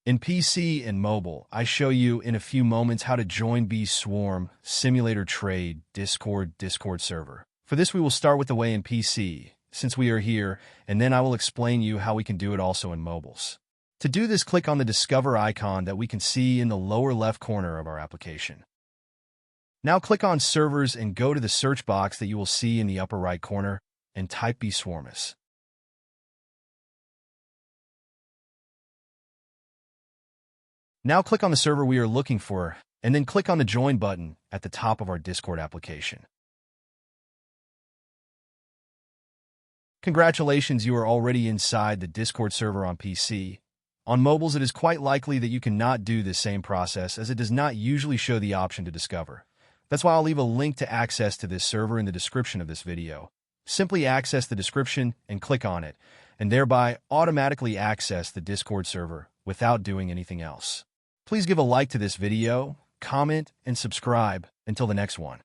In PC and mobile, I show you in a few moments how to join BeeSwarm, Simulator Trade, Discord server. For this, we will start with the way in PC, since we are here, and then I will explain you how we can do it also in mobiles. To do this, click on the Discover icon that we can see in the lower left corner of our application. Now click on Servers and go to the search box that you will see in the upper right corner and type BeeSwarm. Now click on the server we are looking for, and then click on the Join button at the top of our Discord application. Congratulations, you are already inside the Discord server on PC. On mobiles, it is quite likely that you cannot do this same process, as it does not usually show the option to discover. That's why I'll leave a link to access to this server in the description of this video. Simply access the description and click on it, and thereby automatically access the Discord server without doing anything else. Please give a like to this video, comment, and subscribe. Until the next one.